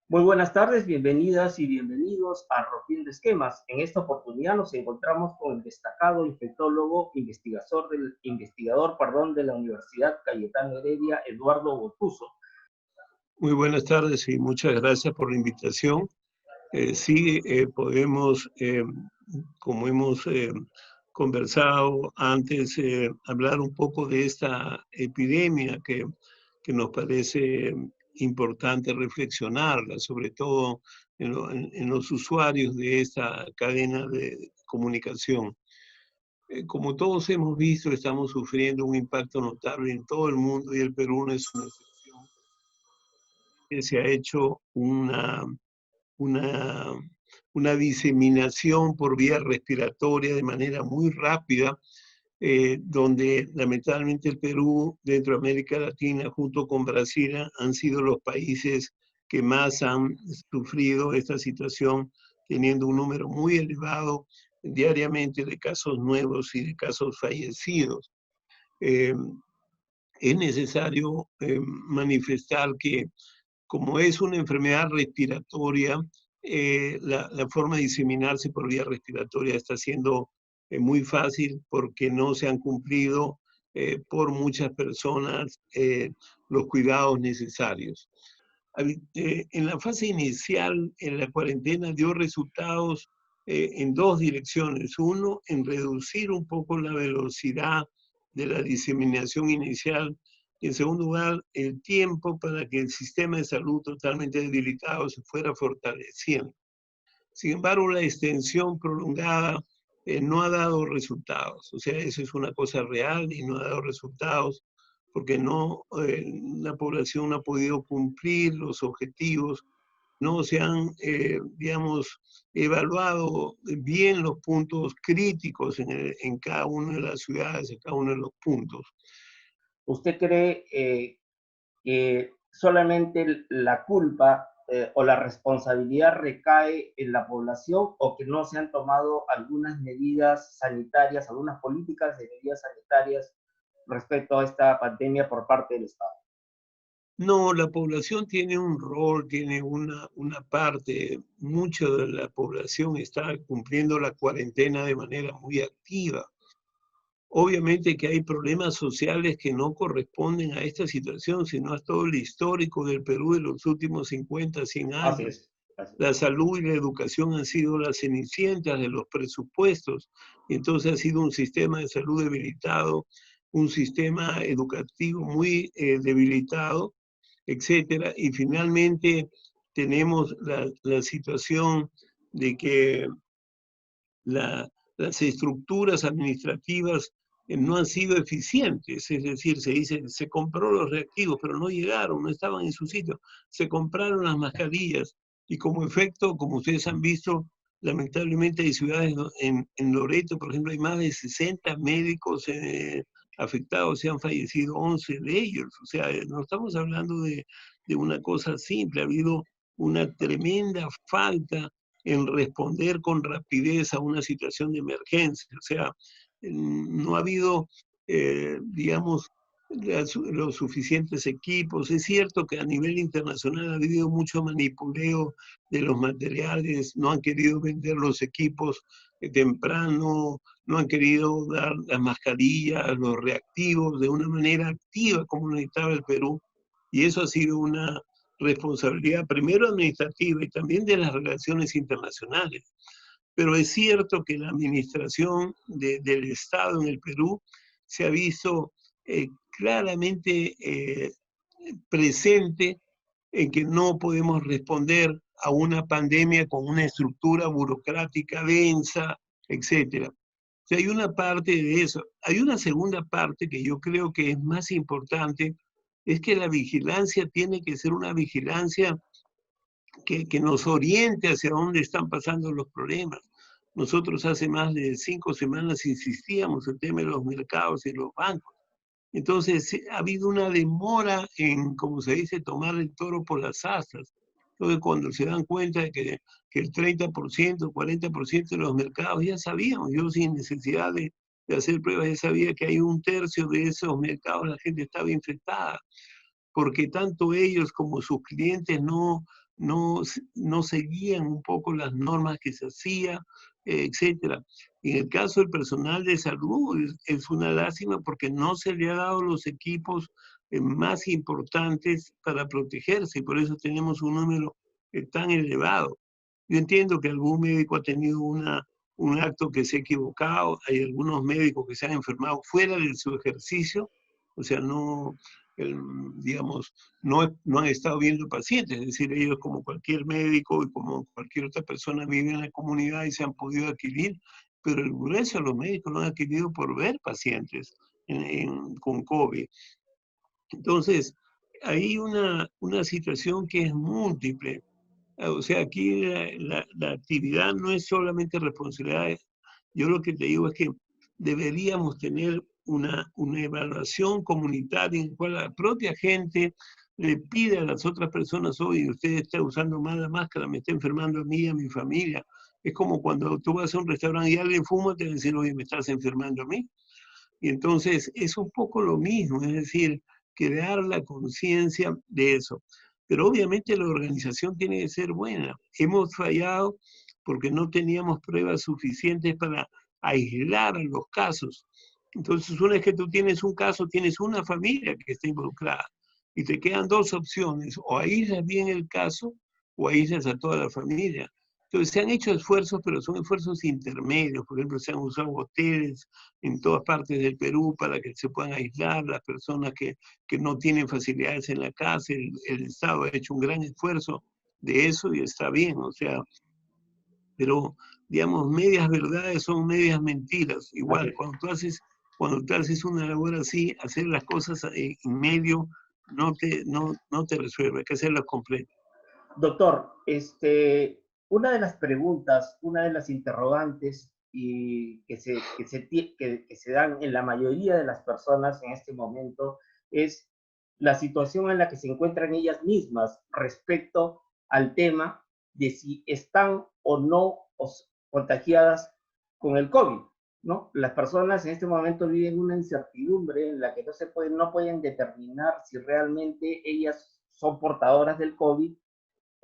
Muy buenas tardes, bienvenidas y bienvenidos a Rompiendo Esquemas. En esta oportunidad nos encontramos con el destacado infectólogo, investigador de la Universidad Cayetano Heredia, Eduardo Botuso. Muy buenas tardes y muchas gracias por la invitación. Sí, podemos, como hemos conversado antes, hablar un poco de esta epidemia que nos parece importante reflexionarla, sobre todo en los usuarios de esta cadena de comunicación. Como todos hemos visto, estamos sufriendo un impacto notable en todo el mundo y el Perú no es una excepción. Que se ha hecho una, una diseminación por vía respiratoria de manera muy rápida, donde lamentablemente el Perú, dentro de América Latina, junto con Brasil, han sido los países que más han sufrido esta situación, teniendo un número muy elevado diariamente de casos nuevos y de casos fallecidos. Eh, es necesario manifestar que como es una enfermedad respiratoria, la forma de diseminarse por vía respiratoria está siendo muy fácil porque no se han cumplido por muchas personas los cuidados necesarios. En la fase inicial, en la cuarentena dio resultados en dos direcciones. Uno, en reducir un poco la velocidad de la diseminación inicial. Y en segundo lugar, el tiempo para que el sistema de salud totalmente debilitado se fuera fortaleciendo. Sin embargo, la extensión prolongada no ha dado resultados. O sea, eso es una cosa real y no ha dado resultados porque la población no ha podido cumplir los objetivos, no se han, digamos, evaluado bien los puntos críticos en cada una de las ciudades, en cada uno de los puntos. ¿Usted cree que solamente la culpa o la responsabilidad recae en la población o que no se han tomado algunas medidas sanitarias, algunas políticas de medidas sanitarias respecto a esta pandemia por parte del Estado? No, la población tiene un rol, tiene una parte, mucha de la población está cumpliendo la cuarentena de manera muy activa. Obviamente que hay problemas sociales que no corresponden a esta situación, sino a todo el histórico del Perú de los últimos 50, 100 Así años. es, así es. La salud y la educación han sido las cenicientas de los presupuestos, y entonces ha sido un sistema de salud debilitado, un sistema educativo muy debilitado, etcétera. Y finalmente tenemos la situación de que las estructuras administrativas no han sido eficientes, es decir, se dice, se compró los reactivos, pero no llegaron, no estaban en su sitio, se compraron las mascarillas y como efecto, como ustedes han visto, lamentablemente hay ciudades, en Loreto, por ejemplo, hay más de 60 médicos afectados y han fallecido 11 de ellos, o sea, no estamos hablando de una cosa simple, ha habido una tremenda falta en responder con rapidez a una situación de emergencia. O sea, no ha habido, digamos, los suficientes equipos. Es cierto que a nivel internacional ha habido mucho manipuleo de los materiales, no han querido vender los equipos temprano, no han querido dar las mascarillas, los reactivos de una manera activa como necesitaba el Perú. Y eso ha sido una responsabilidad primero administrativa y también de las relaciones internacionales. Pero es cierto que la administración del Estado en el Perú se ha visto claramente presente en que no podemos responder a una pandemia con una estructura burocrática densa, etcétera. O sea, hay una parte de eso. Hay una segunda parte que yo creo que es más importante, es que la vigilancia tiene que ser una vigilancia que nos oriente hacia dónde están pasando los problemas. Nosotros hace más de 5 semanas insistíamos en el tema de los mercados y los bancos. Entonces, ha habido una demora en, como se dice, tomar el toro por las astas. Entonces, cuando se dan cuenta de que el 30%, 40% de los mercados, ya sabíamos, yo sin necesidad de hacer pruebas, ya sabía que hay un tercio de esos mercados, la gente estaba infectada porque tanto ellos como sus clientes no seguían un poco las normas que se hacía, etcétera. En el caso del personal de salud es una lástima porque no se le ha dado los equipos más importantes para protegerse y por eso tenemos un número tan elevado. Yo entiendo que algún médico ha tenido un acto que se ha equivocado, hay algunos médicos que se han enfermado fuera de su ejercicio, o sea, no, digamos, no han estado viendo pacientes, es decir, ellos como cualquier médico y como cualquier otra persona viven en la comunidad y se han podido adquirir, pero el grueso de los médicos lo han adquirido por ver pacientes con COVID. Entonces, hay una situación que es múltiple. O sea, aquí la actividad no es solamente responsabilidad. Yo lo que te digo es que deberíamos tener una evaluación comunitaria en la cual la propia gente le pide a las otras personas, oye, usted está usando más la máscara, me está enfermando a mí y a mi familia. Es como cuando tú vas a un restaurante y alguien fuma, te dicen, oye, me estás enfermando a mí. Y entonces es un poco lo mismo, es decir, crear la conciencia de eso. Pero obviamente la organización tiene que ser buena. Hemos fallado porque no teníamos pruebas suficientes para aislar a los casos. Entonces, una vez que tú tienes un caso, tienes una familia que está involucrada y te quedan dos opciones, o aíslas bien el caso o aíslas a toda la familia. Entonces, se han hecho esfuerzos, pero son esfuerzos intermedios. Por ejemplo, se han usado hoteles en todas partes del Perú para que se puedan aislar las personas que no tienen facilidades en la casa. El Estado ha hecho un gran esfuerzo de eso y está bien, o sea, pero digamos, medias verdades son medias mentiras. Así Igual, es. cuando tú haces una labor así, hacer las cosas en medio no te resuelve, hay que hacerlas completas. Doctor, una de las preguntas, una de las interrogantes y que se dan en la mayoría de las personas en este momento es la situación en la que se encuentran ellas mismas respecto al tema de si están o no contagiadas con el COVID, ¿no? Las personas en este momento viven una incertidumbre en la que no pueden determinar si realmente ellas son portadoras del COVID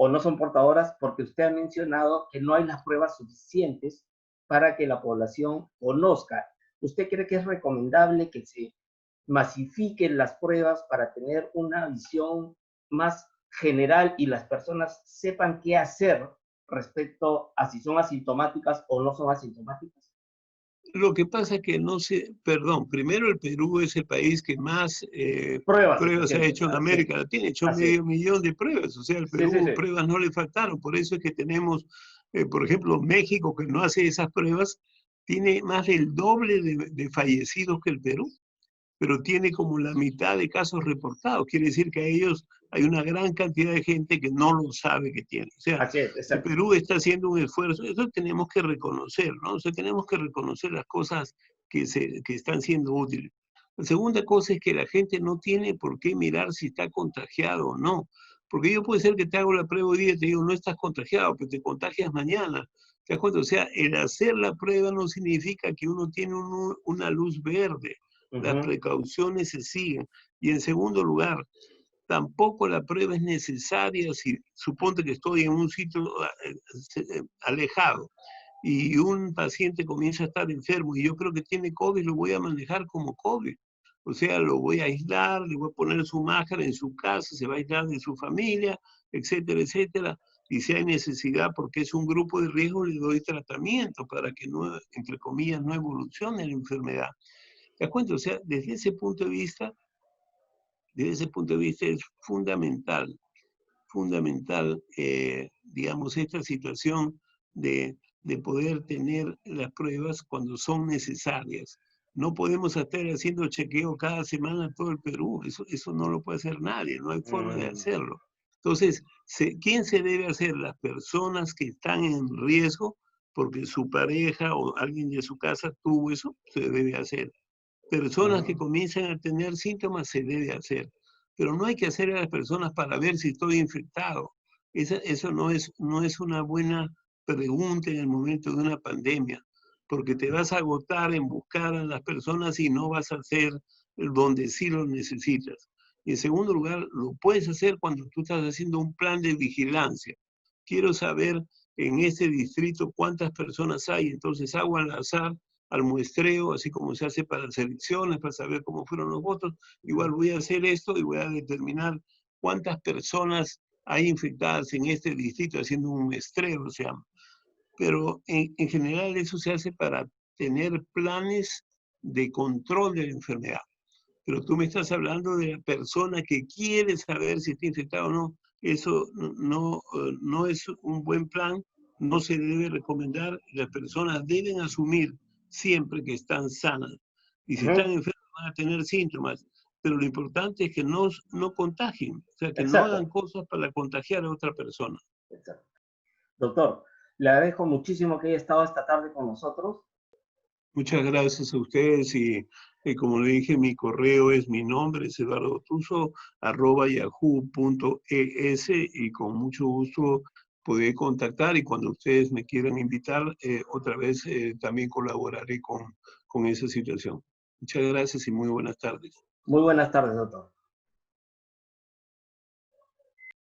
o no son portadoras porque usted ha mencionado que no hay las pruebas suficientes para que la población conozca. ¿Usted cree que es recomendable que se masifiquen las pruebas para tener una visión más general y las personas sepan qué hacer respecto a si son asintomáticas o no son asintomáticas? Lo que pasa es que no sé, perdón, primero el Perú es el país que más Pruebas pruebas ha suficientes, hecho en así es, América Latina, ha hecho así es. 500.000 de pruebas, o sea, el Sí, sí, Perú sí. pruebas no le faltaron, por eso es que tenemos, por ejemplo, México, que no hace esas pruebas, tiene más del doble de fallecidos que el Perú, pero tiene como la mitad de casos reportados. Quiere decir que a ellos hay una gran cantidad de gente que no lo sabe que tiene. O sea, Así es, el exacto. Perú está haciendo un esfuerzo, eso tenemos que reconocer, ¿no? O sea, tenemos que reconocer las cosas que están siendo útiles. La segunda cosa es que la gente no tiene por qué mirar si está contagiado o no. Porque yo puede ser que te hago la prueba hoy día y te digo, no estás contagiado, pero te contagias mañana. ¿Te das cuenta? O sea, el hacer la prueba no significa que uno tiene una luz verde. Uh Las -huh. precauciones se siguen. Y en segundo lugar, tampoco la prueba es necesaria si suponte que estoy en un sitio alejado y un paciente comienza a estar enfermo y yo creo que tiene COVID, lo voy a manejar como COVID. O sea, lo voy a aislar, le voy a poner su máscara en su casa, se va a aislar de su familia, etcétera, etcétera. Y si hay necesidad, porque es un grupo de riesgo, le doy tratamiento para que, no, entre comillas, no evolucione la enfermedad. ¿Te das cuenta? O sea, desde ese punto de vista es fundamental, digamos, esta situación de poder tener las pruebas cuando son necesarias. No podemos estar haciendo chequeo cada semana en todo el Perú, eso no lo puede hacer nadie, no hay forma de Mm. hacerlo. Entonces, ¿quién se debe hacer? Las personas que están en riesgo porque su pareja o alguien de su casa tuvo eso, se debe hacer. Personas que Mm. comienzan a tener síntomas se debe hacer, pero no hay que hacer a las personas para ver si estoy infectado. Eso no es una buena pregunta en el momento de una pandemia, porque te vas a agotar en buscar a las personas y no vas a hacer donde sí lo necesitas. Y en segundo lugar, lo puedes hacer cuando tú estás haciendo un plan de vigilancia. Quiero saber en este distrito cuántas personas hay, entonces hago al azar, al muestreo, así como se hace para las elecciones, para saber cómo fueron los votos. Igual voy a hacer esto y voy a determinar cuántas personas hay infectadas en este distrito, haciendo un muestreo, se llama. Pero en general eso se hace para tener planes de control de la enfermedad. Pero tú me estás hablando de la persona que quiere saber si está infectado o no. Eso no es un buen plan, no se debe recomendar. Las personas deben asumir siempre que están sanas. Y si están enfermas van a tener síntomas. Pero lo importante es que no contagien, o sea, que no hagan Exacto, cosas para contagiar a otra persona. exacto. Doctor, le agradezco muchísimo que haya estado esta tarde con nosotros. Muchas gracias a ustedes y como le dije, mi correo es mi nombre, es eduardotuso@yahoo.es y con mucho gusto poder contactar y cuando ustedes me quieran invitar, otra vez también colaboraré con esa situación. Muchas gracias y muy buenas tardes. Muy buenas tardes, doctor.